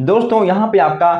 दोस्तों यहाँ पे आपका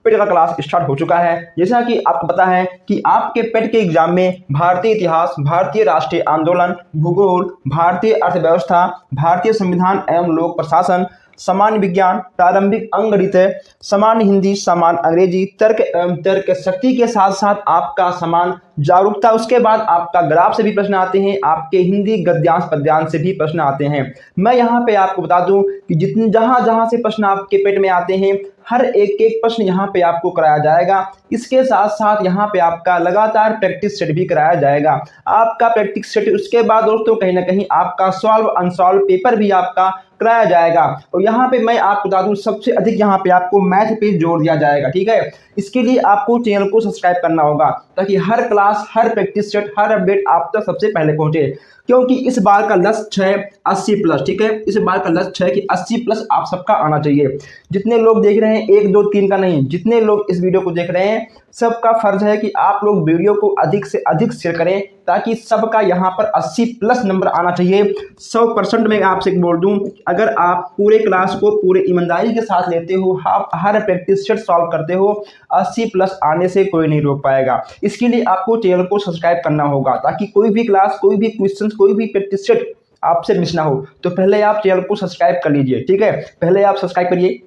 पेट का क्लास स्टार्ट हो चुका है। जैसा कि आपको पता है कि आपके पेट के एग्जाम में भारतीय इतिहास, भारतीय राष्ट्रीय आंदोलन, भूगोल, भारतीय अर्थव्यवस्था, भारतीय संविधान एवं लोक प्रशासन, सामान्य विज्ञान, प्रारंभिक अंकगणित, सामान्य हिंदी, सामान्य अंग्रेजी, तर्क एवं तर्क शक्ति के साथ साथ आपका समान जागरूकता, उसके बाद आपका ग्राफ से भी प्रश्न आते हैं, आपके हिंदी गद्यांश पद्यांश से भी प्रश्न आते हैं। मैं यहाँ पे आपको बता दूं कि जितने जहां जहां से प्रश्न आपके पेट में आते हैं, हर एक एक प्रश्न यहाँ पे आपको कराया जाएगा। इसके साथ साथ यहाँ पे आपका लगातार प्रैक्टिस सेट भी कराया जाएगा। आपका प्रैक्टिस सेट, उसके बाद दोस्तों कहीं ना कहीं आपका सॉल्व अनसॉल्व पेपर भी आपका कराया जाएगा। और यहाँ पे मैं आपको बता दूं सबसे अधिक यहाँ पे आपको मैथ पे जोर दिया जाएगा। ठीक है, इसके लिए आपको चैनल को सब्सक्राइब करना होगा ताकि हर क्लास, हर प्रैक्टिस सेट, हर अपडेट आप तक सबसे पहले पहुंचे। क्योंकि इस बार का लक्ष्य है 80 प्लस। ठीक है, इस बार का लक्ष्य है कि 80 प्लस आप सबका आना चाहिए। जितने लोग देख रहे हैं, 1 2 3 का नहीं, जितने लोग इस वीडियो को देख रहे हैं, सबका फर्ज है कि आप लोग वीडियो को अधिक से अधिक शेयर करें ताकि सबका यहाँ पर 80 प्लस नंबर आना चाहिए। 100% मैं आपसे बोल दूं, अगर आप पूरे क्लास को पूरे ईमानदारी के साथ लेते हो, आप हर प्रैक्टिस सेट सॉल्व करते हो, 80 प्लस आने से कोई नहीं रोक पाएगा। इसके लिए आपको चैनल को सब्सक्राइब करना होगा ताकि कोई भी क्लास, कोई भी क्वेश्चन, कोई भी प्रैक्टिस सेट आपसे मिस ना हो। तो पहले आप चैनल को सब्सक्राइब कर लीजिए। ठीक है, पहले आप सब्सक्राइब करिए,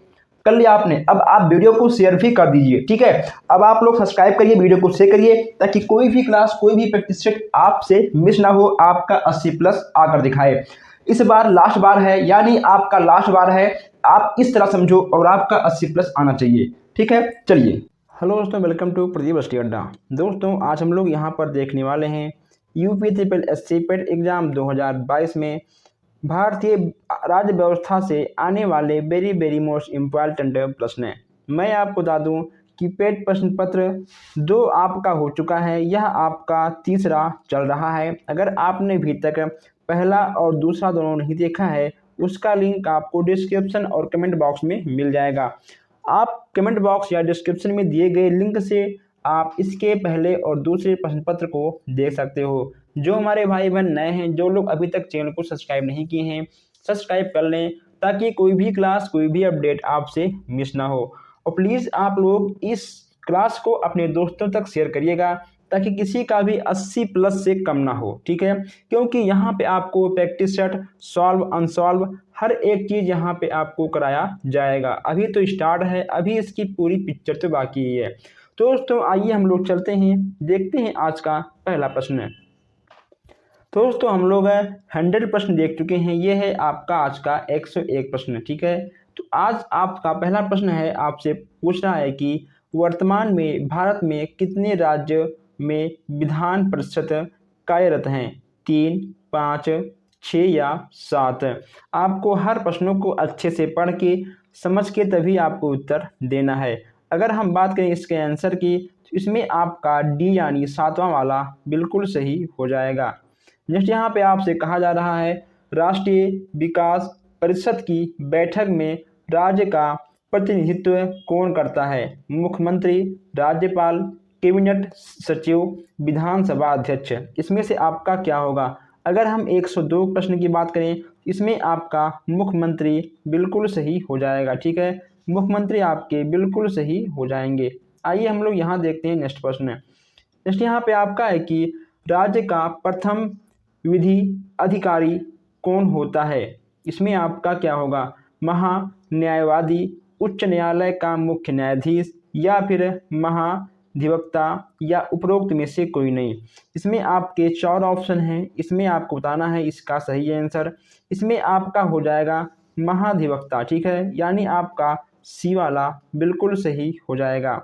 कर लिया आपने, अब आप वीडियो को शेयर भी कर दीजिए। ठीक है, अब आप लोग सब्सक्राइब करिए, वीडियो को शेयर करिए ताकि कोई भी क्लास, कोई भी प्रैक्टिस सेट आपसे मिस ना हो, आपका 80 प्लस आकर दिखाए। इस बार लास्ट बार है, यानी आपका लास्ट बार है, आप इस तरह समझो और आपका 80 प्लस आना चाहिए। ठीक है, चलिए। हेलो दोस्तों, वेलकम टू प्रदीप स्टडी अड्डा। दोस्तों आज हम लोग यहाँ पर देखने वाले हैं यूपी ट्रिपल एससी पेट एग्जाम 2022 में भारतीय राज्य व्यवस्था से आने वाले वेरी मोस्ट इम्पॉर्टेंट प्रश्न। मैं आपको बता दूं कि पेट प्रश्न पत्र 2 आपका हो चुका है, यह आपका तीसरा चल रहा है। अगर आपने अभी तक पहला और दूसरा दोनों नहीं देखा है, उसका लिंक आपको डिस्क्रिप्शन और कमेंट बॉक्स में मिल जाएगा। आप कमेंट बॉक्स या डिस्क्रिप्शन में दिए गए लिंक से आप इसके पहले और दूसरे प्रश्न पत्र को देख सकते हो। जो हमारे भाई बहन नए हैं, जो लोग अभी तक चैनल को सब्सक्राइब नहीं किए हैं, सब्सक्राइब कर लें ताकि कोई भी क्लास, कोई भी अपडेट आपसे मिस ना हो। और प्लीज़ आप लोग इस क्लास को अपने दोस्तों तक शेयर करिएगा ताकि किसी का भी 80 प्लस से कम ना हो। ठीक है, क्योंकि यहाँ पे आपको प्रैक्टिस सेट, सॉल्व अनसॉल्व, हर एक चीज़ यहाँ पे आपको कराया जाएगा। अभी तो स्टार्ट है, अभी इसकी पूरी पिक्चर तो बाकी ही है। तो दोस्तों आइए हम लोग चलते हैं, देखते हैं आज का पहला प्रश्न। तो दोस्तों हम लोग 100 प्रश्न देख चुके हैं, ये है आपका आज का 101 प्रश्न। ठीक है, तो आज आपका पहला प्रश्न है, आपसे पूछ रहा है कि वर्तमान में भारत में कितने राज्य में विधान परिषद कार्यरत हैं? 3, 5, 6 या 7? आपको हर प्रश्नों को अच्छे से पढ़ के समझ के तभी आपको उत्तर देना है। अगर हम बात करें इसके आंसर की, तो इसमें आपका डी यानी 7वां वाला बिल्कुल सही हो जाएगा। नेक्स्ट यहाँ पे आपसे कहा जा रहा है, राष्ट्रीय विकास परिषद की बैठक में राज्य का प्रतिनिधित्व कौन करता है? मुख्यमंत्री, राज्यपाल, कैबिनेट सचिव, विधानसभा अध्यक्ष। इसमें से आपका क्या होगा? अगर हम 102 प्रश्न की बात करें, इसमें आपका मुख्यमंत्री बिल्कुल सही हो जाएगा। ठीक है, मुख्यमंत्री आपके बिल्कुल सही हो जाएंगे। आइए हम लोग यहाँ देखते हैं नेक्स्ट प्रश्न। नेक्स्ट यहाँ पे आपका है कि राज्य का प्रथम विधि अधिकारी कौन होता है? इसमें आपका क्या होगा? महान्यायवादी, उच्च न्यायालय का मुख्य न्यायाधीश, या फिर महाधिवक्ता, या उपरोक्त में से कोई नहीं। इसमें आपके 4 ऑप्शन हैं, इसमें आपको बताना है इसका सही आंसर। इसमें आपका हो जाएगा महाधिवक्ता। ठीक है, यानी आपका सी वाला बिल्कुल सही हो जाएगा।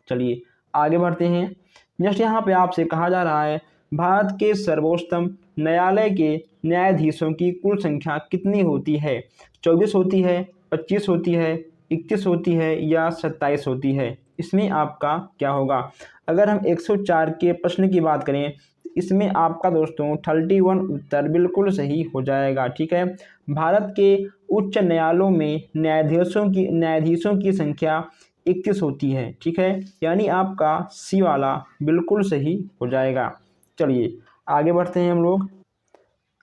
चलिए आगे बढ़ते हैं। नेक्स्ट यहाँ पे आपसे कहा जा रहा है, भारत के सर्वोच्चतम न्यायालय के न्यायाधीशों की कुल संख्या कितनी होती है? 24 होती है, 25 होती है, 31 होती है, या 27 होती है? इसमें आपका क्या होगा? अगर हम 104 के प्रश्न की बात करें, इसमें आपका दोस्तों 31 उत्तर बिल्कुल सही हो जाएगा। ठीक है, भारत के उच्च न्यायालयों में न्यायाधीशों की संख्या 31 होती है। ठीक है, यानी आपका सी वाला बिल्कुल सही हो जाएगा। चलिए आगे बढ़ते हैं हम लोग।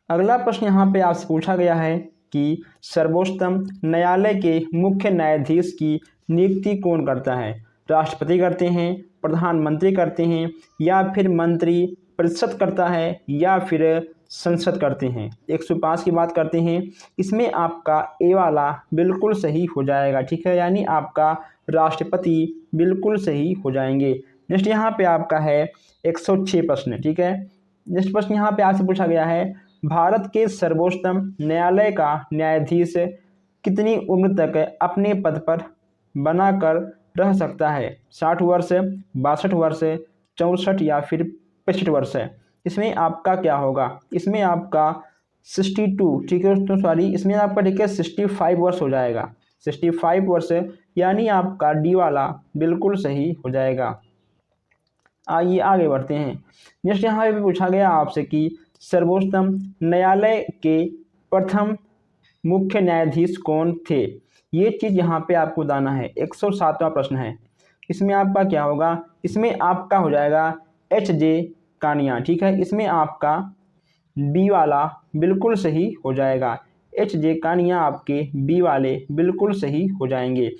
अगला प्रश्न यहाँ पे आपसे पूछा गया है कि सर्वोच्चतम न्यायालय के मुख्य न्यायाधीश की नियुक्ति कौन करता है? राष्ट्रपति करते हैं, प्रधानमंत्री करते हैं, या फिर मंत्री परिषद करता है, या फिर संसद करते हैं। 105 की बात करते हैं। इसमें आपका ए वाला बिल्कुल सही हो जाएगा, ठीक है, यानी आपका राष्ट्रपति बिल्कुल सही हो जाएंगे। नेक्स्ट यहाँ पे आपका है 106 प्रश्न, ठीक है। नेक्स्ट प्रश्न यहाँ पे आपसे पूछा गया है, भारत के सर्वोच्चतम न्यायालय का न्यायाधीश कितनी उम्र तक अपने पद पर बनाकर रह सकता है? 60 वर्ष, 62 वर्ष, 64 या फिर 65 वर्ष है। इसमें आपका क्या होगा? इसमें आपका 62, ठीक है दोस्तों, सॉरी, इसमें आपका ठीक है 65 वर्ष हो जाएगा। 65 वर्ष यानी आपका डी वाला बिल्कुल सही हो जाएगा। आइए आगे बढ़ते हैं। नेक्स्ट यहाँ पे पूछा गया आपसे कि सर्वोच्चतम न्यायालय के प्रथम मुख्य न्यायाधीश कौन थे? ये चीज़ यहाँ पे आपको बताना है। 107वां प्रश्न है। इसमें आपका क्या होगा? इसमें आपका हो जाएगा एच.जे. कानिया, ठीक है। इसमें आपका बी वाला बिल्कुल सही हो जाएगा। एच.जे. कानिया आपके बी वाले बिल्कुल सही हो जाएंगे।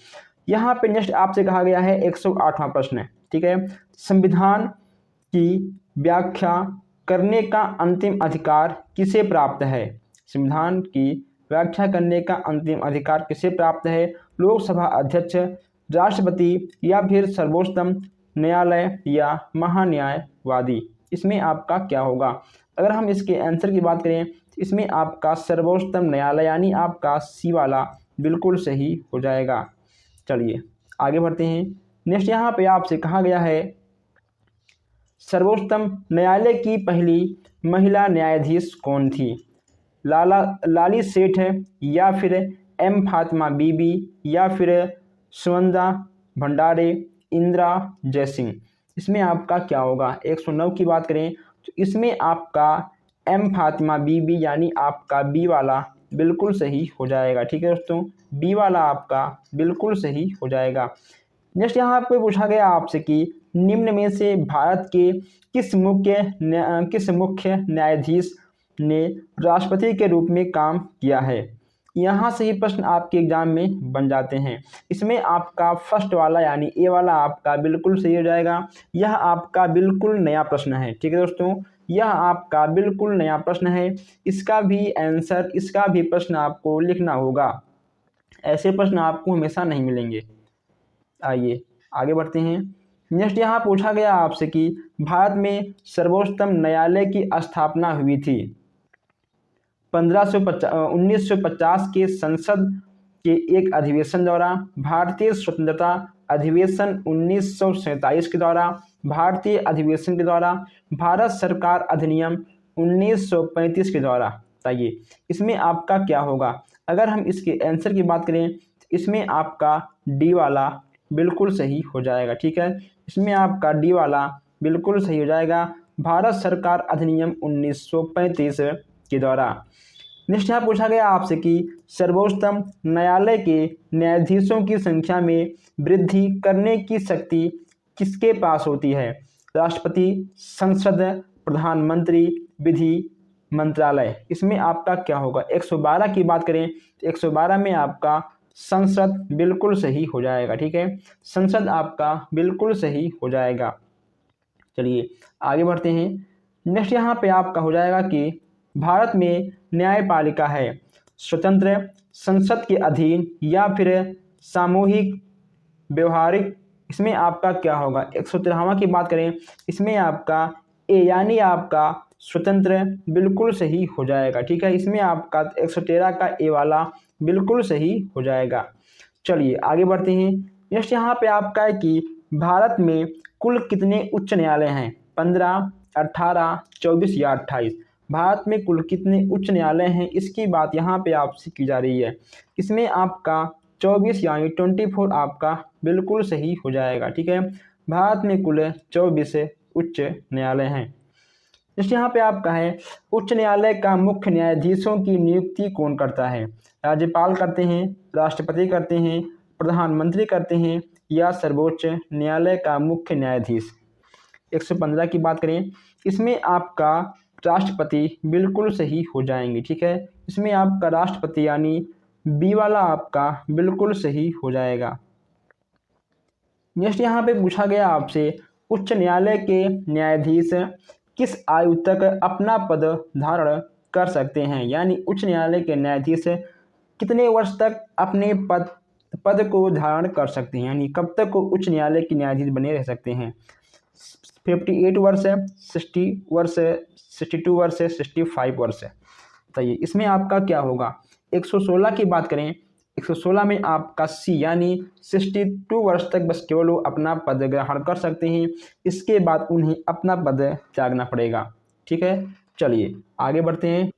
यहाँ पे नेक्स्ट आपसे कहा गया है 108वां प्रश्न, ठीक है। संविधान की व्याख्या करने का अंतिम अधिकार किसे प्राप्त है? संविधान की व्याख्या करने का अंतिम अधिकार किसे प्राप्त है? लोकसभा अध्यक्ष, राष्ट्रपति, या फिर सर्वोच्चतम न्यायालय या महान्यायवादी? इसमें आपका क्या होगा? अगर हम इसके आंसर की बात करें तो इसमें आपका सर्वोच्चतम न्यायालय यानी आपका सी वाला बिल्कुल सही हो जाएगा। चलिए आगे बढ़ते हैं। नेक्स्ट यहाँ पे आपसे कहा गया है, सर्वोच्चतम न्यायालय की पहली महिला न्यायाधीश कौन थी? लाली सेठ है, या फिर एम फातिमा बीबी, या फिर सुनंदा भंडारे, इंदिरा जयसिंह? इसमें आपका क्या होगा? 109 की बात करें तो इसमें आपका एम फातिमा बीबी यानी आपका बी वाला बिल्कुल सही हो जाएगा, ठीक है दोस्तों, बी वाला आपका बिल्कुल सही हो जाएगा। नेक्स्ट यहाँ पे पूछा गया आपसे कि निम्न में से भारत के किस मुख्य न्यायाधीश ने राष्ट्रपति के रूप में काम किया है? यहाँ से ही प्रश्न आपके एग्जाम में बन जाते हैं। इसमें आपका फर्स्ट वाला यानी ए वाला आपका बिल्कुल सही हो जाएगा। यह आपका बिल्कुल नया प्रश्न है, ठीक है दोस्तों, यह आपका बिल्कुल नया प्रश्न है। इसका भी आंसर, इसका भी प्रश्न आपको लिखना होगा। ऐसे प्रश्न आपको हमेशा नहीं मिलेंगे। आइए आगे बढ़ते हैं। नेक्स्ट यहाँ पूछा गया आपसे कि भारत में सर्वोच्चतम न्यायालय की स्थापना हुई थी 1950 के संसद के एक अधिवेशन द्वारा, भारतीय स्वतंत्रता अधिवेशन 1947 के द्वारा, भारतीय अधिवेशन के द्वारा, भारत सरकार अधिनियम 1935 के द्वारा? बताइए इसमें आपका क्या होगा? अगर हम इसके आंसर की बात करें तो इसमें आपका डी वाला बिल्कुल सही हो जाएगा, ठीक है। इसमें आपका डी वाला बिल्कुल सही हो जाएगा, भारत सरकार अधिनियम 1935 के द्वारा। नेक्स्ट यहाँ पूछा गया आपसे कि सर्वोच्चतम न्यायालय के न्यायाधीशों की संख्या में वृद्धि करने की शक्ति किसके पास होती है? राष्ट्रपति, संसद, प्रधानमंत्री, विधि मंत्रालय? इसमें आपका क्या होगा? 112 की बात करें तो 112 में आपका संसद बिल्कुल सही हो जाएगा, ठीक है, संसद आपका बिल्कुल सही हो जाएगा। चलिए आगे बढ़ते हैं। नेक्स्ट यहाँ पे आपका हो जाएगा कि भारत में न्यायपालिका है स्वतंत्र, संसद के अधीन, या फिर सामूहिक व्यवहारिक? इसमें आपका क्या होगा? 113वां की बात करें इसमें आपका ए यानी आपका स्वतंत्र बिल्कुल सही हो जाएगा, ठीक है। इसमें आपका 113 का ए वाला बिल्कुल सही हो जाएगा। चलिए आगे बढ़ते हैं। नेक्स्ट यहाँ पे आपका है कि भारत में कुल कितने उच्च न्यायालय हैं? 15, 18, 24 या 28? भारत में कुल कितने उच्च न्यायालय हैं इसकी बात यहाँ पे आपसे की जा रही है। इसमें आपका 24 यानी 24 आपका बिल्कुल सही हो जाएगा, ठीक है। भारत में कुल 24 उच्च न्यायालय हैं। जैसे यहाँ पे आपका है उच्च न्यायालय का मुख्य न्यायाधीशों की नियुक्ति कौन करता है? राज्यपाल करते हैं, राष्ट्रपति करते हैं, प्रधानमंत्री करते हैं, या सर्वोच्च न्यायालय का मुख्य न्यायाधीश? 115 की बात करें इसमें आपका राष्ट्रपति बिल्कुल सही हो जाएंगे, ठीक है। इसमें आपका राष्ट्रपति यानी बी वाला आपका बिल्कुल सही हो जाएगा। नेक्स्ट यहाँ पे पूछा गया आपसे, उच्च न्यायालय के न्यायाधीश किस आयु तक अपना पद धारण कर सकते हैं, यानी उच्च न्यायालय के न्यायाधीश कितने वर्ष तक अपने पद को धारण कर सकते हैं, यानी कब तक वो उच्च न्यायालय के न्यायाधीश बने रह सकते हैं। 58 वर्ष है, 60 वर्ष है, 62 वर्ष है, 65 वर्ष है। बताइए इसमें आपका क्या होगा। 116 की बात करें, 116 में आपका सी यानी 62 वर्ष तक बस केवल वो अपना पद ग्रहण कर सकते हैं, इसके बाद उन्हें अपना पद त्यागना पड़ेगा। ठीक है, चलिए आगे बढ़ते हैं।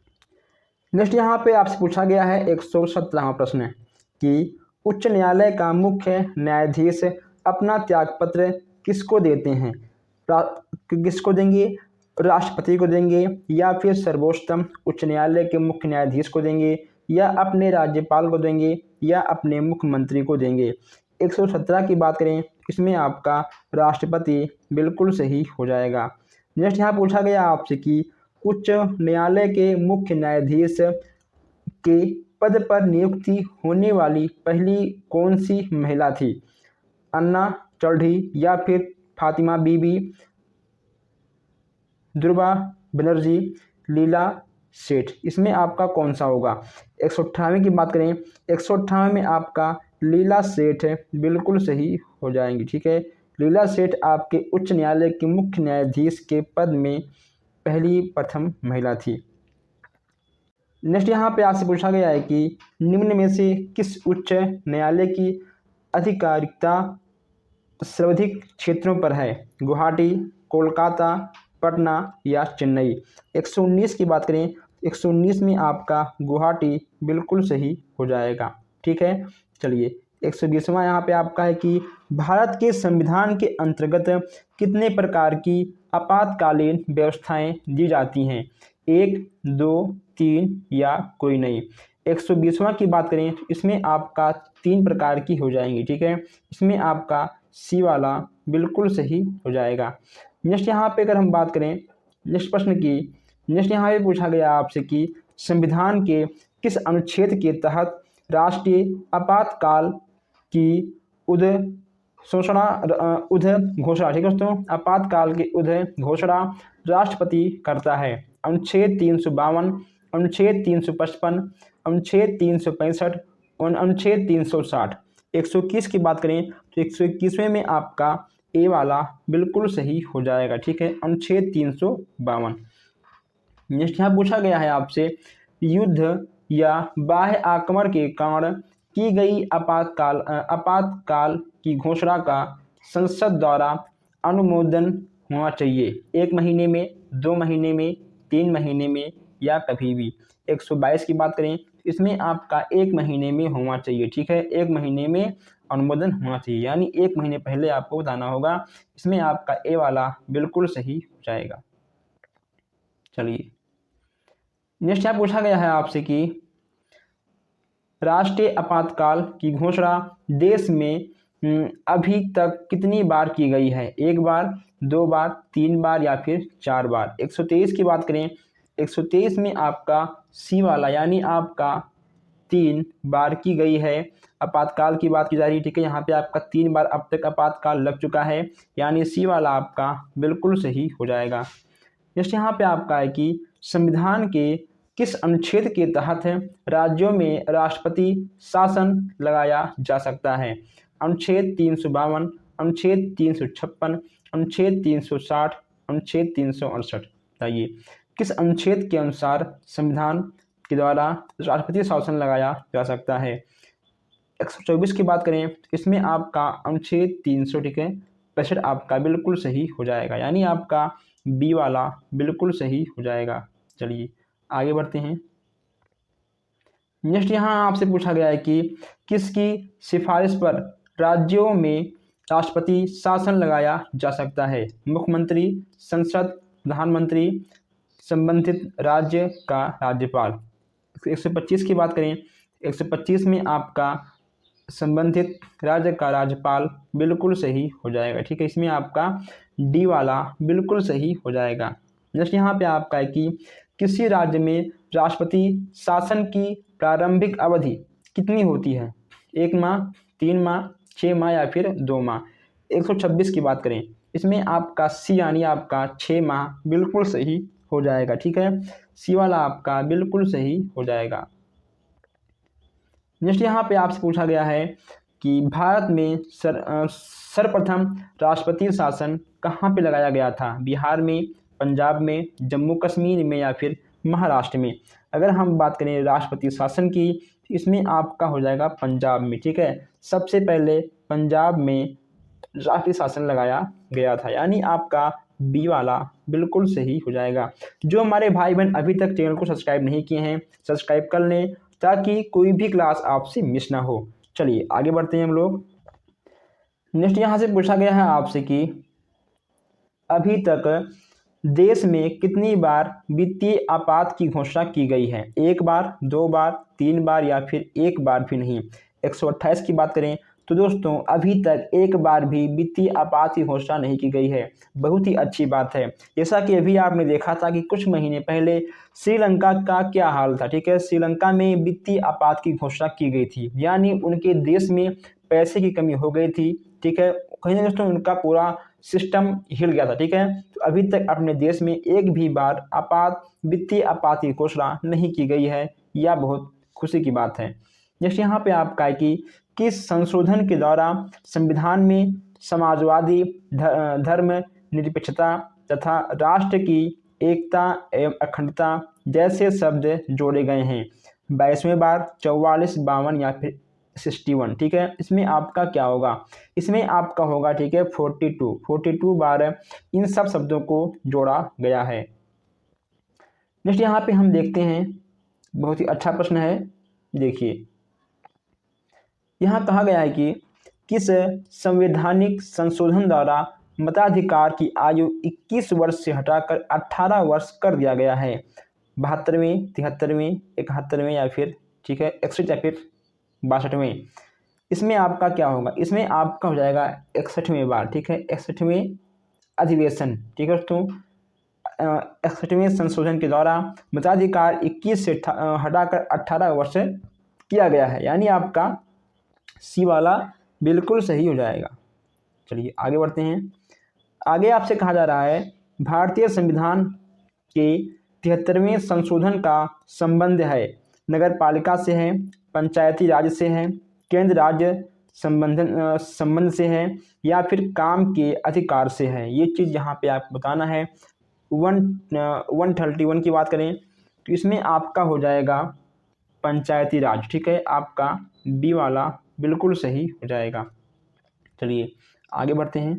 नेक्स्ट यहाँ पे आपसे पूछा गया है 117वां प्रश्न कि उच्च न्यायालय का मुख्य न्यायाधीश अपना त्यागपत्र किसको देते हैं, किसको देंगे, राष्ट्रपति को देंगे या फिर सर्वोच्चतम उच्च न्यायालय के मुख्य न्यायाधीश को देंगे या अपने राज्यपाल को देंगे या अपने मुख्यमंत्री को देंगे। 117 की बात करें, इसमें आपका राष्ट्रपति बिल्कुल सही हो जाएगा। नेक्स्ट यहाँ पूछा गया आपसे कि उच्च न्यायालय के मुख्य न्यायाधीश के पद पर नियुक्ति होने वाली पहली कौन सी महिला थी, अन्ना चौधरी या फिर फातिमा बीबी, ध्रुवा बनर्जी, लीला सेठ। इसमें आपका कौन सा होगा। 158 की बात करें, 158 में आपका लीला सेठ बिल्कुल सही हो जाएंगी। ठीक है, लीला सेठ आपके उच्च न्यायालय के मुख्य न्यायाधीश के पद में पहली प्रथम महिला थी। नेक्स्ट यहाँ पे आपसे पूछा गया है कि निम्न में से किस उच्च न्यायालय की अधिकारिकता सर्वाधिक क्षेत्रों पर है, गुवाहाटी, कोलकाता, पटना या चेन्नई। 119 की बात करें, 119 में आपका गुवाहाटी बिल्कुल सही हो जाएगा। ठीक है, चलिए 120वां यहाँ पे आपका है कि भारत के संविधान के अंतर्गत कितने प्रकार की आपातकालीन व्यवस्थाएं दी जाती हैं, 1, 2, 3 या कोई नहीं। 120वां की बात करें, इसमें आपका 3 प्रकार की हो जाएंगी। ठीक है, इसमें आपका सी वाला बिल्कुल सही हो जाएगा। नेक्स्ट यहाँ पे अगर हम बात करें नेक्स्ट प्रश्न की, नेक्स्ट यहाँ पे पूछा गया आपसे कि संविधान के किस अनुच्छेद के तहत राष्ट्रीय आपातकाल की उद घोषणा, ठीक है दोस्तों, आपातकाल की उद घोषणा राष्ट्रपति करता है। अनुच्छेद 352, अनुच्छेद 355, अनुच्छेद 365 और अनुच्छेद 360। 121 की बात करें तो 121वें में आपका ए वाला बिल्कुल सही हो जाएगा। ठीक है, अनुच्छेद 352। नेक्स्ट यहाँ पूछा गया है आपसे, युद्ध या बाह्य आक्रमण के कारण की गई आपातकाल की घोषणा का संसद द्वारा अनुमोदन होना चाहिए, 1 महीने में, 2 महीने में, 3 महीने में या कभी भी। 122 की बात करें, इसमें आपका 1 महीने में होना चाहिए। ठीक है, 1 महीने में अनुमोदन होना चाहिए, यानी 1 महीने पहले आपको बताना होगा। इसमें आपका ए वाला बिल्कुल सही हो जाएगा। चलिए नेक्स्ट यहाँ पूछा गया है आपसे कि राष्ट्रीय आपातकाल की घोषणा देश में अभी तक कितनी बार की गई है, 1 बार, 2 बार, 3 बार या फिर 4 बार। 123 की बात करें, 123 में आपका सी वाला यानी आपका 3 बार की गई है। आपातकाल की बात की जा रही है। ठीक है, यहाँ पे आपका 3 बार अब तक आपातकाल लग चुका है, यानी सी वाला आपका बिल्कुल सही हो जाएगा। नेक्स्ट यहाँ पे आपका है कि संविधान के किस अनुच्छेद के तहत राज्यों में राष्ट्रपति शासन लगाया जा सकता है, अनुच्छेद 352, अनुच्छेद 356, अनुच्छेद 360, अनुच्छेद 368। बताइए किस अनुच्छेद के अनुसार संविधान के द्वारा राष्ट्रपति शासन लगाया जा सकता है। 124 की बात करें, इसमें आपका अनुच्छेद 300, ठीक है, 65 आपका बिल्कुल सही हो जाएगा, यानी आपका बी वाला बिल्कुल सही हो जाएगा। चलिए आगे बढ़ते हैं। नेक्स्ट यहाँ आपसे पूछा गया है कि किसकी सिफारिश पर राज्यों में राष्ट्रपति शासन लगाया जा सकता है, मुख्यमंत्री, संसद, प्रधानमंत्री, संबंधित राज्य का राज्यपाल। 125 की बात करें, 125 में आपका संबंधित राज्य का राज्यपाल बिल्कुल सही हो जाएगा। ठीक है, इसमें आपका डी वाला बिल्कुल सही हो जाएगा। नेक्स्ट यहाँ पे आपका है कि किसी राज्य में राष्ट्रपति शासन की प्रारंभिक अवधि कितनी होती है? 1 माह, 3 माह, 6 माह या फिर 2 माह? 126 की बात करें, इसमें आपका सी यानी आपका 6 माह बिल्कुल सही हो जाएगा। ठीक है, सी वाला आपका बिल्कुल सही हो जाएगा। नेक्स्ट यहाँ पे आपसे पूछा गया है कि भारत में सर्वप्रथम राष्ट्रपति शासन कहाँ पे लगाया गया था? बिहार में, पंजाब में, जम्मू कश्मीर में या फिर महाराष्ट्र में? अगर हम बात करें राष्ट्रपति शासन की, इसमें आपका हो जाएगा पंजाब में। ठीक है, सबसे पहले पंजाब में राष्ट्रीय शासन लगाया गया था, यानी आपका बी वाला बिल्कुल सही हो जाएगा। जो हमारे भाई बहन अभी तक चैनल को सब्सक्राइब नहीं किए हैं, सब्सक्राइब कर लें ताकि कोई भी क्लास आपसे मिस ना हो। चलिए आगे बढ़ते हैं हम लोग। नेक्स्ट यहाँ से पूछा गया है आपसे कि अभी तक देश में कितनी बार वित्तीय आपात की घोषणा की गई है? 1 बार, 2 बार, 3 बार या फिर 1 बार भी नहीं? 128 की बात करें तो दोस्तों अभी तक 1 बार भी वित्तीय आपात की घोषणा नहीं की गई है। बहुत ही अच्छी बात है। जैसा कि अभी आपने देखा था कि कुछ महीने पहले श्रीलंका का क्या हाल था। ठीक है, श्रीलंका में वित्तीय आपात की घोषणा की गई थी, यानी उनके देश में पैसे की कमी हो गई थी। ठीक है, कहीं ना दोस्तों उनका पूरा सिस्टम हिल गया था। ठीक है, तो अभी तक अपने देश में एक भी बार वित्तीय आपात की घोषणा नहीं की गई है। यह बहुत खुशी की बात है। जैसे यहाँ पे आपका है कि किस संशोधन के द्वारा संविधान में समाजवादी, धर्मनिरपेक्षता तथा राष्ट्र की एकता एवं अखंडता जैसे शब्द जोड़े गए हैं? 22वें बार, 44, 52 या फिर 61? ठीक है, इसमें आपका क्या होगा? इसमें आपका होगा, ठीक है, 42 बार इन सब शब्दों को जोड़ा गया है। नेक्स्ट यहाँ पे हम देखते हैं, बहुत ही अच्छा प्रश्न है। देखिए यहाँ कहा गया है कि किस संवैधानिक संशोधन द्वारा मताधिकार की आयु 21 वर्ष से हटाकर 18 वर्ष कर दिया गया है? 72वें, 73वें, 71वें या फिर, ठीक है, 61 या फिर 62वें? इसमें आपका क्या होगा? इसमें आपका हो जाएगा 61वें बार। ठीक है, 61वें अधिवेशन। ठीक है दोस्तों, 61वें संशोधन के द्वारा मताधिकार 21 से हटाकर 18 वर्ष किया गया है, यानी आपका सी वाला बिल्कुल सही हो जाएगा। चलिए आगे बढ़ते हैं। आगे आपसे कहा जा रहा है भारतीय संविधान के 73वें संशोधन का संबंध है नगर पालिका से है, पंचायती राज से है, केंद्र राज्य संबंध से है या फिर काम के अधिकार से है? ये चीज़ यहाँ पे आपको बताना है। 131 की बात करें तो इसमें आपका हो जाएगा पंचायती राज। ठीक है, आपका बी वाला बिल्कुल सही हो जाएगा। चलिए आगे बढ़ते हैं।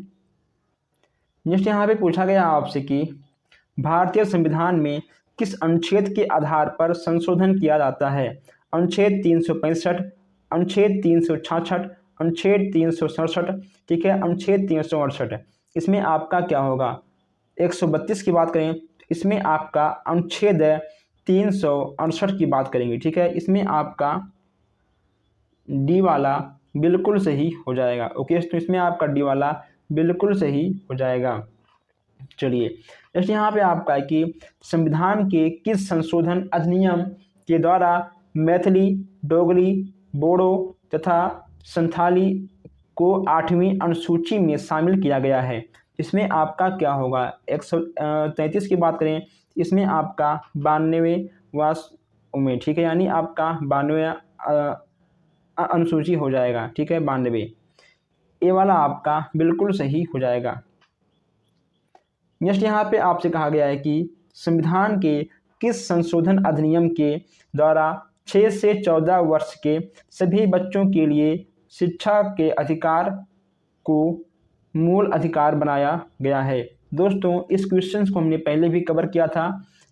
नेक्स्ट यहाँ पे पूछा गया आपसे कि भारतीय संविधान में किस अनुच्छेद के आधार पर संशोधन किया जाता है? अनुच्छेद 365, अनुच्छेद 366, अनुच्छेद 367, ठीक है, अनुच्छेद 368? इसमें आपका क्या होगा? 132 की बात करें तो इसमें आपका अनुच्छेद 368 की बात करेंगे। ठीक है, इसमें आपका डी वाला बिल्कुल सही हो जाएगा। ओके, तो इसमें आपका डी वाला बिल्कुल सही हो जाएगा। चलिए नेक्स्ट यहाँ पे आपका है कि संविधान के किस संशोधन अधिनियम के द्वारा मैथिली, डोगरी, बोडो तथा संथाली को 8वीं अनुसूची में शामिल किया गया है? इसमें आपका क्या होगा? 133 की बात करें इसमें आपका 92वां में, ठीक है, यानी आपका 92वां अनुसूची हो जाएगा। ठीक है, 92। ए वाला आपका बिल्कुल सही हो जाएगा। नेक्स्ट यहाँ पे आपसे कहा गया है कि संविधान के किस संशोधन अधिनियम के द्वारा 6 से 14 वर्ष के सभी बच्चों के लिए शिक्षा के अधिकार को मूल अधिकार बनाया गया है? दोस्तों इस क्वेश्चन को हमने पहले भी कवर किया था।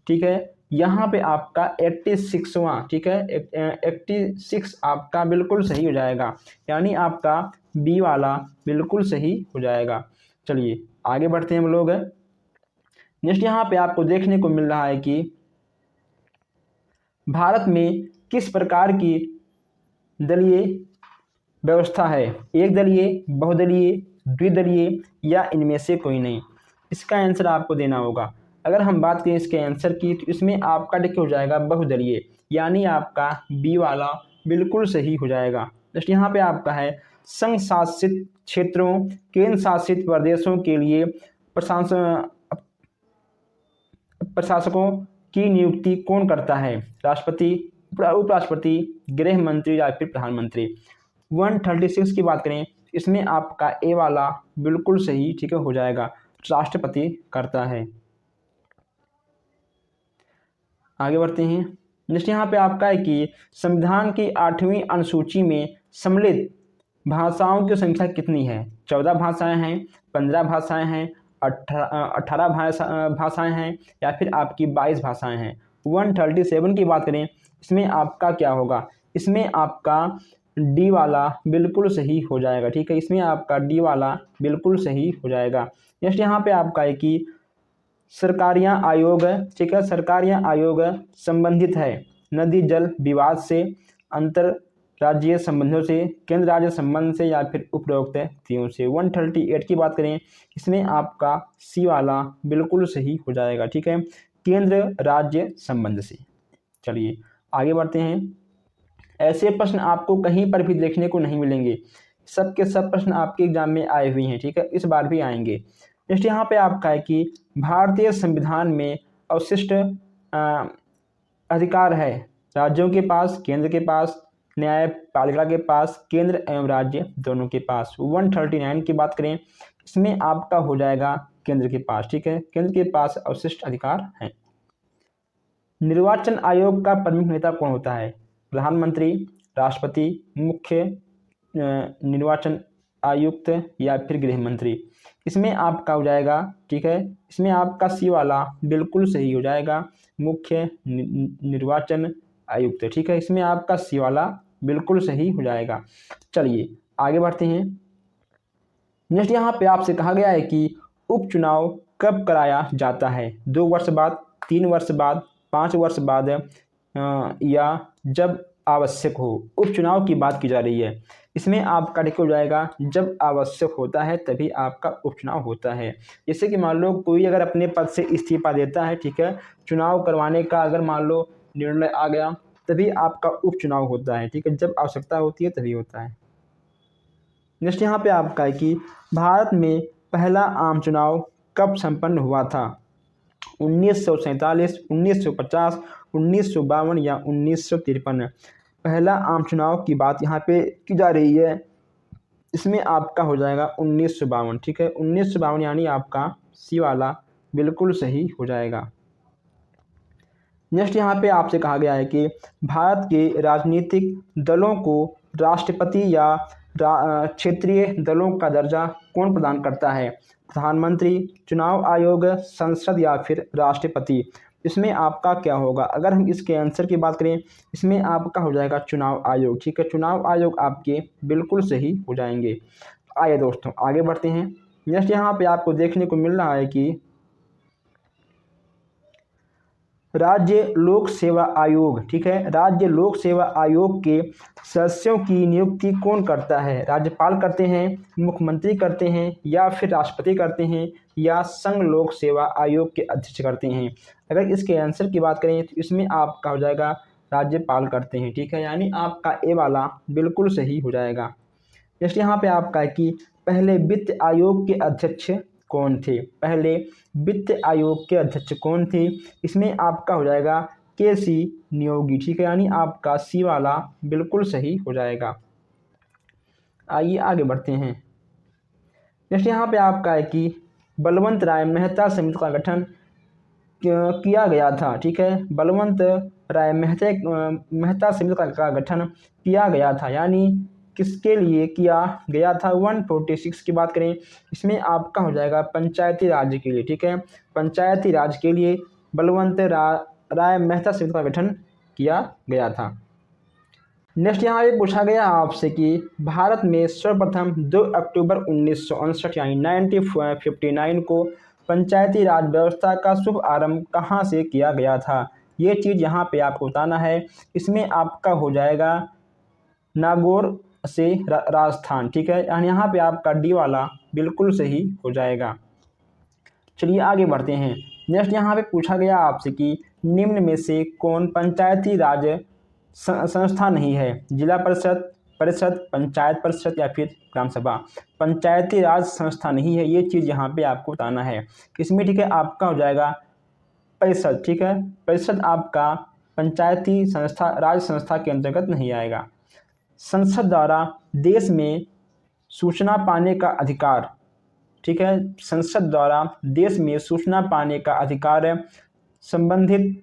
ठीक है, यहाँ पे आपका 86वां, ठीक है, 86 आपका बिल्कुल सही हो जाएगा, यानी आपका बी वाला बिल्कुल सही हो जाएगा। चलिए आगे बढ़ते हैं हम लोग। नेक्स्ट यहाँ पे आपको देखने को मिल रहा है कि भारत में किस प्रकार की दलीय व्यवस्था है? एक दलीय, बहुदलीय, द्विदलीय या इनमें से कोई नहीं? इसका आंसर आपको देना होगा। अगर हम बात करें इसके आंसर की तो इसमें आपका देखिए हो जाएगा बहुदलीय, यानी आपका बी वाला बिल्कुल सही हो जाएगा। जस्ट यहाँ पे आपका है संघ शासित क्षेत्रों केंद्र शासित प्रदेशों के लिए प्रशासकों की नियुक्ति कौन करता है? राष्ट्रपति, उपराष्ट्रपति, गृह मंत्री या फिर प्रधानमंत्री। 136 की बात करें इसमें आपका ए वाला बिल्कुल सही ठीक है हो जाएगा, राष्ट्रपति करता है। आगे बढ़ते हैं। नेक्स्ट यहाँ पे आपका है कि संविधान की 8वीं अनुसूची में सम्मिलित भाषाओं की संख्या कितनी है? 14 भाषाएं हैं, 15 भाषाएं हैं, 18 भाषाएं हैं या फिर आपकी 22 भाषाएं हैं। 137 की बात करें इसमें आपका क्या होगा? इसमें आपका डी वाला बिल्कुल सही हो जाएगा। ठीक है, इसमें आपका डी वाला बिल्कुल सही हो जाएगा। नेक्स्ट यहाँ पे आपका है कि सरकारियाँ आयोग, ठीक है, सरकारियाँ आयोग संबंधित है नदी जल विवाद से, अंतर राज्यीय संबंधों से, केंद्र राज्य संबंध से या फिर उपरोक्त तीनों से। 138 की बात करें इसमें आपका सी वाला बिल्कुल सही हो जाएगा। ठीक है, केंद्र राज्य संबंध से। चलिए आगे बढ़ते हैं। ऐसे प्रश्न आपको कहीं पर भी देखने को नहीं मिलेंगे, सब के सब प्रश्न आपके एग्जाम में आए हुए हैं। ठीक है, इस बार भी आएंगे। नेक्स्ट यहाँ पे आपका है कि भारतीय संविधान में अवशिष्ट अधिकार है राज्यों के पास, केंद्र के पास, न्यायपालिका के पास, केंद्र एवं राज्य दोनों के पास। 139 की बात करें इसमें आपका हो जाएगा केंद्र के पास। ठीक है, केंद्र के पास अवशिष्ट अधिकार हैं। निर्वाचन आयोग का प्रमुख नेता कौन होता है? प्रधानमंत्री, राष्ट्रपति, मुख्य निर्वाचन आयुक्त या फिर गृह मंत्री। इसमें आपका हो जाएगा, ठीक है, इसमें आपका सी वाला बिल्कुल सही हो जाएगा, मुख्य निर्वाचन आयुक्त। ठीक है, इसमें आपका सी वाला बिल्कुल सही हो जाएगा। चलिए आगे बढ़ते हैं। नेक्स्ट यहाँ पे आपसे कहा गया है कि उपचुनाव कब कराया जाता है? 2 वर्ष बाद, 3 वर्ष बाद, 5 वर्ष बाद या जब आवश्यक हो। उपचुनाव की बात की जा रही है। इसमें आपका देखिए हो जाएगा जब आवश्यक होता है तभी आपका उपचुनाव होता है। जैसे कि मान लो कोई अगर अपने पद से इस्तीफा देता है, ठीक है, चुनाव करवाने का अगर मान लो निर्णय आ गया तभी आपका उपचुनाव होता है। ठीक है, जब आवश्यकता होती है तभी होता है। नेक्स्ट यहाँ पे आपका है कि भारत में पहला आम चुनाव कब संपन्न हुआ था? 1947, 1950, 1952 या 1953। पहला आम चुनाव की बात यहाँ पे की जा रही है। इसमें आपका हो जाएगा 1952। ठीक है, 1952 यानी आपका सी वाला बिल्कुल सही हो जाएगा। नेक्स्ट यहाँ पे आपसे कहा गया है कि भारत के राजनीतिक दलों को राष्ट्रपति या क्षेत्रीय दलों का दर्जा कौन प्रदान करता है? प्रधानमंत्री, चुनाव आयोग, संसद या फिर राष्ट्रपति। इसमें आपका क्या होगा? अगर हम इसके आंसर की बात करें इसमें आपका हो जाएगा चुनाव आयोग। ठीक है, चुनाव आयोग आपके बिल्कुल सही हो जाएंगे। आइए दोस्तों आगे बढ़ते हैं। नेक्स्ट यहाँ पे आपको देखने को मिल रहा है कि राज्य लोक सेवा आयोग, ठीक है, राज्य लोक सेवा आयोग के सदस्यों की नियुक्ति कौन करता है? राज्यपाल करते हैं, मुख्यमंत्री करते हैं या फिर राष्ट्रपति करते हैं या संघ लोक सेवा आयोग के अध्यक्ष करते हैं? अगर इसके आंसर की बात करें तो इसमें आपका हो जाएगा राज्यपाल करते हैं। ठीक है, यानी आपका ए वाला बिल्कुल सही हो जाएगा। नेक्स्ट यहाँ पे आपका है कि पहले वित्त आयोग के अध्यक्ष कौन थे? पहले वित्त आयोग के अध्यक्ष कौन थे? इसमें आपका हो जाएगा के.सी. नियोगी। ठीक है, यानी आपका सी वाला बिल्कुल सही हो जाएगा। आइए आगे बढ़ते हैं। नेक्स्ट यहाँ पे आपका है कि बलवंत राय मेहता समिति का गठन किया गया था। ठीक है, बलवंत राय मेहता समिति का गठन किया गया था, यानी किसके लिए किया गया था? 146 की बात करें इसमें आपका हो जाएगा पंचायती राज के लिए। ठीक है, पंचायती राज के लिए बलवंत राय मेहता समिति का गठन किया गया था। नेक्स्ट यहाँ पे पूछा गया आपसे कि भारत में सर्वप्रथम 2 अक्टूबर 1959 यानी 1959 को पंचायती राज व्यवस्था का शुभ आरंभ कहाँ से किया गया था? ये चीज़ यहाँ पे आपको बताना है। इसमें आपका हो जाएगा नागौर से राजस्थान। ठीक है, यानी यहाँ पे आपका डी वाला बिल्कुल सही हो जाएगा। चलिए आगे बढ़ते हैं। नेक्स्ट यहाँ पे पूछा गया आपसे कि निम्न में से कौन पंचायती राज संस्था नहीं है? जिला परिषद, पंचायत परिषद या फिर ग्राम सभा। पंचायती राज संस्था नहीं है, ये चीज़ यहाँ पे आपको बताना है। इसमें ठीक है आपका हो जाएगा परिषद। ठीक है, परिषद आपका पंचायती संस्था, राज संस्था के अंतर्गत नहीं आएगा। संसद द्वारा देश में सूचना पाने का अधिकार। ठीक है, संसद द्वारा देश में सूचना पाने का अधिकार संबंधित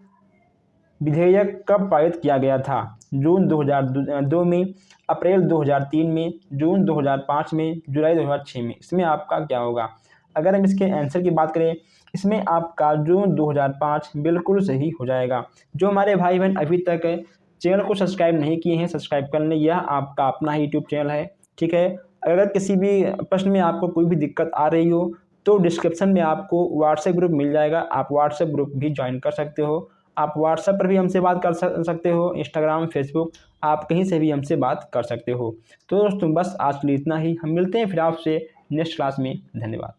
विधेयक कब पारित किया गया था? जून 2002 में, अप्रैल 2003 में, जून 2005 में, जुलाई 2006 में। इसमें आपका क्या होगा? अगर हम इसके आंसर की बात करें, इसमें आपका जून 2005 बिल्कुल सही हो जाएगा। जो हमारे भाई बहन अभी तक चैनल को सब्सक्राइब नहीं किए हैं, सब्सक्राइब कर लें। यह आपका अपना ही यूट्यूब चैनल है। ठीक है, अगर किसी भी प्रश्न में आपको कोई भी दिक्कत आ रही हो तो डिस्क्रिप्शन में आपको व्हाट्सएप ग्रुप मिल जाएगा, आप व्हाट्सएप ग्रुप भी ज्वाइन कर सकते हो। आप व्हाट्सएप पर भी हमसे बात कर सकते हो, इंस्टाग्राम, फेसबुक, आप कहीं से भी हमसे बात कर सकते हो। तो दोस्तों बस आज के लिए इतना ही, हम मिलते हैं फिर आपसे नेक्स्ट क्लास में। धन्यवाद।